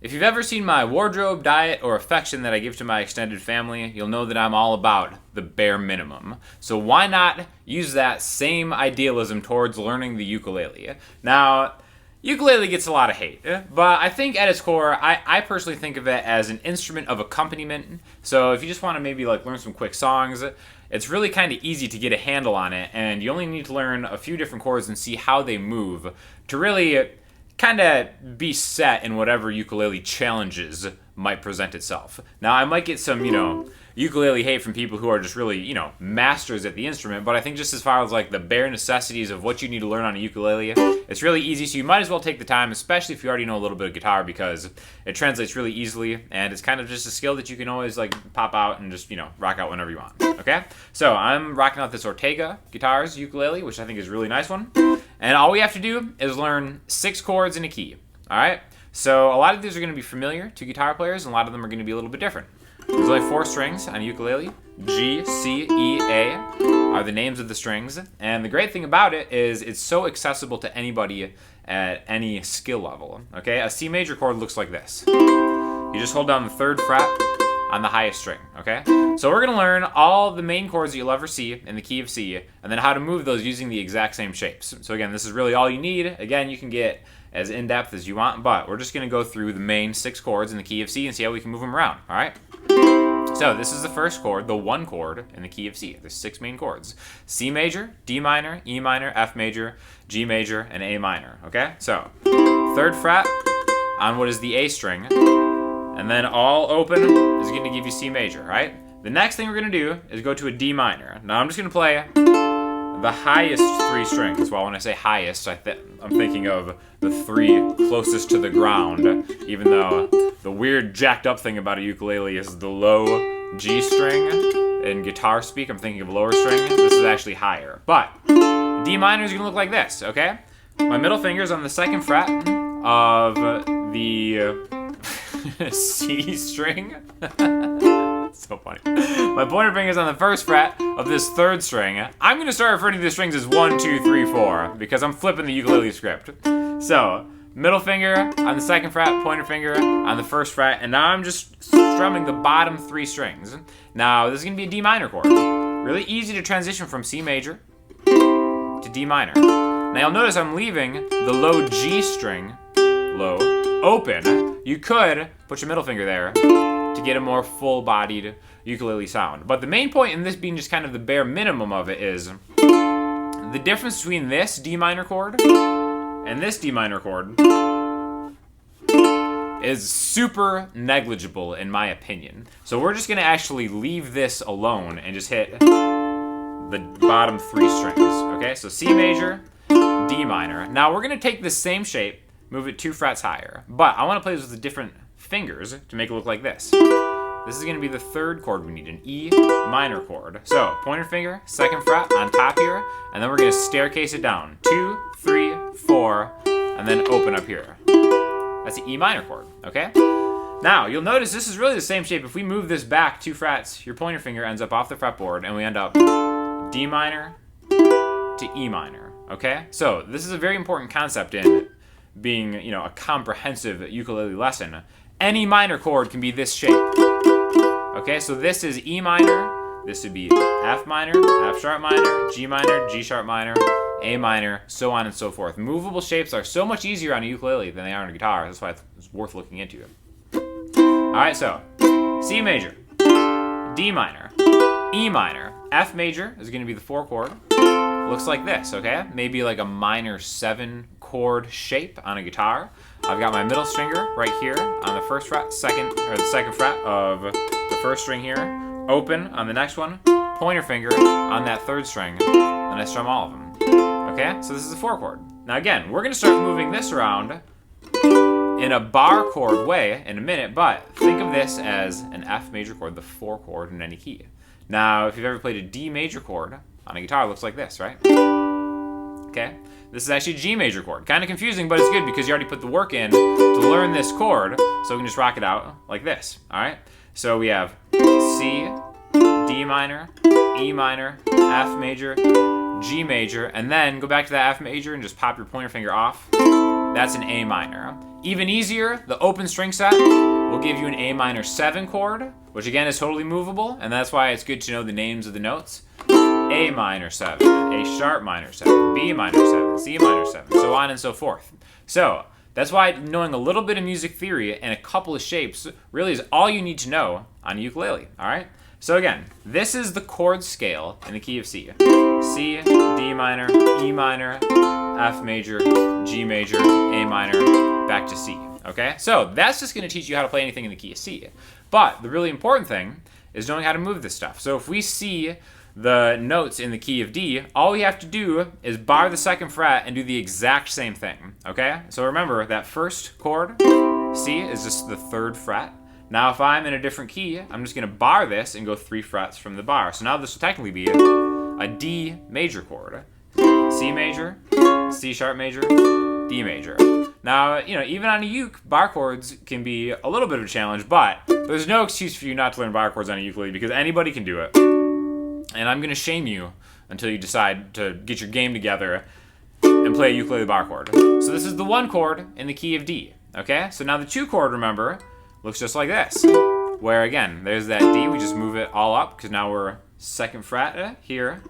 If you've ever seen my wardrobe, diet, or affection that I give to my extended family, you'll know that I'm all about the bare minimum. So why not use that same idealism towards learning the ukulele? Now, ukulele gets a lot of hate, but I think at its core, I personally think of it as an instrument of accompaniment. So if you just want to maybe like learn some quick songs, it's really kind of easy to get a handle on it, and you only need to learn a few different chords and see how they move to really kind of be set in whatever ukulele challenges might present itself. Now, I might get some, ukulele hate from people who are just really, masters at the instrument, but I think just as far as like the bare necessities of what you need to learn on a ukulele, it's really easy, so you might as well take the time, especially if you already know a little bit of guitar, because it translates really easily, and it's kind of just a skill that you can always like pop out and just, rock out whenever you want, okay? So I'm rocking out this Ortega Guitars ukulele, which I think is a really nice one, and all we have to do is learn 6 chords in a key, all right? So a lot of these are going to be familiar to guitar players, and a lot of them are going to be a little bit different. There's only 4 strings on a ukulele. G, C, E, A are the names of the strings. And the great thing about it is it's so accessible to anybody at any skill level. Okay, a C major chord looks like this. You just hold down the 3rd fret on the highest string, okay? So we're gonna learn all the main chords that you'll ever see in the key of C, and then how to move those using the exact same shapes. So again, this is really all you need. Again, you can get as in-depth as you want, but we're just gonna go through the main 6 chords in the key of C and see how we can move them around, all right? So this is the first chord, the 1 chord in the key of C. There's 6 main chords. C major, D minor, E minor, F major, G major, and A minor, okay? So 3rd fret on what is the A string, and then all open is going to give you C major, right? The next thing we're going to do is go to a D minor. Now I'm just going to play the highest 3 strings. Well, when I say highest, I'm thinking of the 3 closest to the ground, even though the weird jacked up thing about a ukulele is the low G string. In guitar speak, I'm thinking of lower string. This is actually higher. But D minor is going to look like this, okay? My middle finger is on the 2nd fret of the C string. So funny. My pointer finger is on the 1st fret of this 3rd string. I'm going to start referring to the strings as 1, 2, 3, 4 because I'm flipping the ukulele script. So, middle finger on the 2nd fret, pointer finger on the 1st fret, and now I'm just strumming the bottom 3 strings. Now, this is going to be a D minor chord. Really easy to transition from C major to D minor. Now, you'll notice I'm leaving the low G string, open. You could put your middle finger there to get a more full-bodied ukulele sound. But the main point in this being just kind of the bare minimum of it is the difference between this D minor chord and this D minor chord is super negligible in my opinion. So we're just gonna actually leave this alone and just hit the bottom 3 strings, okay? So C major, D minor. Now we're gonna take the same shape, move it 2 frets higher, but I wanna play this with the different fingers to make it look like this. This is going to be the 3rd chord we need, an E minor chord. So, pointer finger, 2nd fret on top here, and then we're going to staircase it down. 2, 3, 4, and then open up here. That's the E minor chord, okay? Now, you'll notice this is really the same shape. If we move this back 2 frets, your pointer finger ends up off the fretboard, and we end up D minor to E minor, okay? So, this is a very important concept in being, a comprehensive ukulele lesson. Any minor chord can be this shape. Okay, so this is E minor, this would be F minor, F sharp minor, G minor, G sharp minor, A minor, so on and so forth. Movable shapes are so much easier on a ukulele than they are on a guitar. That's why it's worth looking into. Alright, so C major, D minor, E minor, F major is going to be the 4 chord. Looks like this, okay? Maybe like a minor 7 chord shape on a guitar. I've got my middle stringer right here on the 1st fret, the 2nd fret of the 1st string here. Open on the next one. Pointer finger on that 3rd string. And I strum all of them. Okay, so this is a 4 chord. Now again, we're going to start moving this around in a bar chord way in a minute, but think of this as an F major chord, the 4 chord in any key. Now, if you've ever played a D major chord on a guitar, it looks like this, right? Okay, this is actually a G major chord. Kind of confusing, but it's good because you already put the work in to learn this chord, so we can just rock it out like this, all right? So we have C, D minor, E minor, F major, G major, and then go back to that F major and just pop your pointer finger off that's an A minor. Even easier, the open string set will give you an A minor 7 chord, which again is totally movable, and that's why it's good to know the names of the notes. A minor 7, A sharp minor 7, B minor 7, C minor 7, so on and so forth. So that's why knowing a little bit of music theory and a couple of shapes really is all you need to know on a ukulele, all right? So again, this is the chord scale in the key of C. C, D minor, E minor, F major, G major, A minor, back to C, okay? So that's just gonna teach you how to play anything in the key of C. But the really important thing is knowing how to move this stuff. So if we see the notes in the key of D, all we have to do is bar the 2nd fret and do the exact same thing, okay? So remember, that first chord, C, is just the 3rd fret. Now if I'm in a different key, I'm just gonna bar this and go 3 frets from the bar. So now this will technically be a D major chord. C major, C sharp major, D major. Now, even on a uke, bar chords can be a little bit of a challenge, but there's no excuse for you not to learn bar chords on a ukulele because anybody can do it. And I'm gonna shame you until you decide to get your game together and play a ukulele bar chord. So this is the 1 chord in the key of D, okay? So now the 2 chord, remember, looks just like this, where again, there's that D, we just move it all up because now we're 2nd fret here.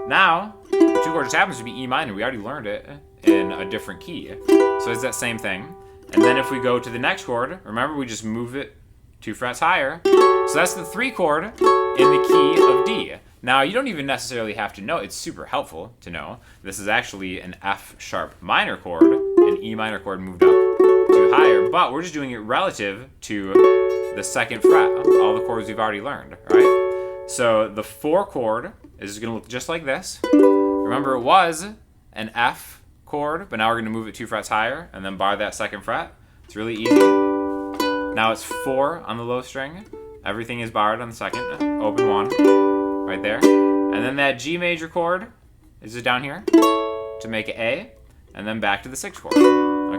Now, 2 chord just happens to be E minor. We already learned it in a different key. So it's that same thing. And then if we go to the next chord, remember we just move it 2 frets higher. So that's the 3 chord in the key of D. Now, you don't even necessarily have to know. It's super helpful to know. This is actually an F sharp minor chord, an E minor chord moved up 2 higher, but we're just doing it relative to the 2nd fret, all the chords we've already learned, right? So the 4 chord is going to look just like this. Remember, it was an F chord, but now we're going to move it 2 frets higher and then bar that 2nd fret. It's really easy. Now it's 4 on the low string. Everything is barred on the 2nd, open 1. Right there. And then that G major chord is just down here to make it A, and then back to the 6th chord.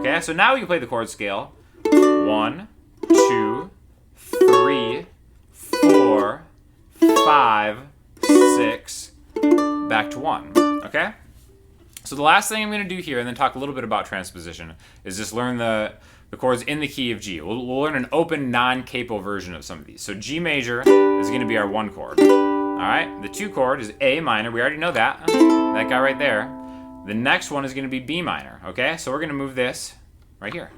Okay, so now we can play the chord scale. 1, 2, 3, 4, 5, 6, back to 1. Okay? So the last thing I'm going to do here, and then talk a little bit about transposition, is just learn the chords in the key of G. We'll learn an open, non-capo version of some of these. So G major is going to be our 1 chord. All right, the 2 chord is A minor. We already know that. That guy right there. The next one is going to be B minor, okay? So we're going to move this right here.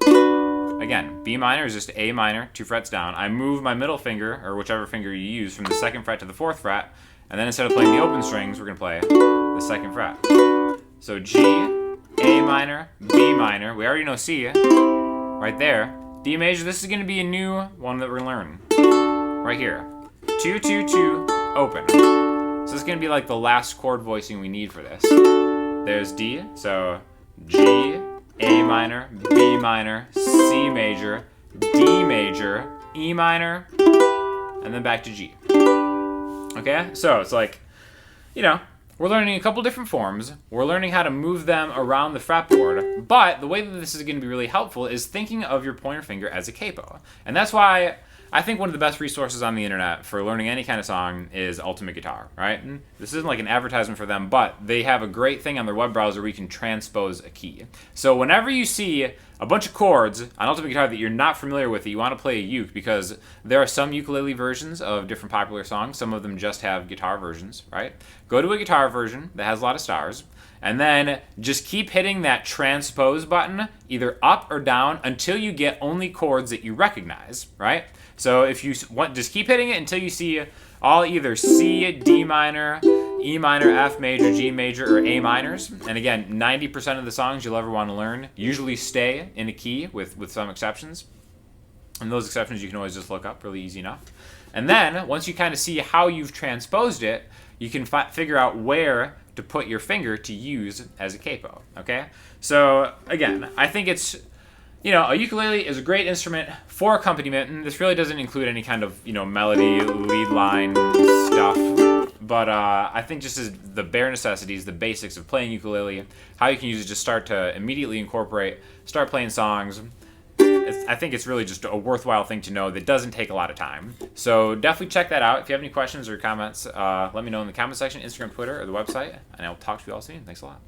Again, B minor is just A minor, 2 frets down. I move my middle finger, or whichever finger you use, from the 2nd fret to the 4th fret, and then instead of playing the open strings, we're going to play the 2nd fret. So G, A minor, B minor. We already know C right there. D major, this is going to be a new one that we're learning right here. 2, 2, 2. Open. So this is going to be like the last chord voicing we need for this. There's D, so G, A minor, B minor, C major, D major, E minor, and then back to G. Okay, so it's like, we're learning a couple different forms. We're learning how to move them around the fretboard, but the way that this is going to be really helpful is thinking of your pointer finger as a capo. And that's why I think one of the best resources on the internet for learning any kind of song is Ultimate Guitar, right? And this isn't like an advertisement for them, but they have a great thing on their web browser where you can transpose a key. So whenever you see a bunch of chords on Ultimate Guitar that you're not familiar with, that you want to play a uke, because there are some ukulele versions of different popular songs. Some of them just have guitar versions, right? Go to a guitar version that has a lot of stars, and then just keep hitting that transpose button, either up or down, until you get only chords that you recognize, right? So if you want, just keep hitting it until you see all either C, D minor, E minor, F major, G major, or A minors. And again, 90% of the songs you'll ever want to learn usually stay in a key with some exceptions. And those exceptions you can always just look up, really easy enough. And then once you kind of see how you've transposed it, you can figure out where to put your finger to use as a capo, okay? So again, I think it's, a ukulele is a great instrument for accompaniment, and this really doesn't include any kind of, melody, lead line stuff, but I think just as the bare necessities, the basics of playing ukulele, how you can use it, just start to immediately incorporate, start playing songs. I think it's really just a worthwhile thing to know that doesn't take a lot of time. So definitely check that out. If you have any questions or comments, let me know in the comment section, Instagram, Twitter, or the website, and I'll talk to you all soon. Thanks a lot.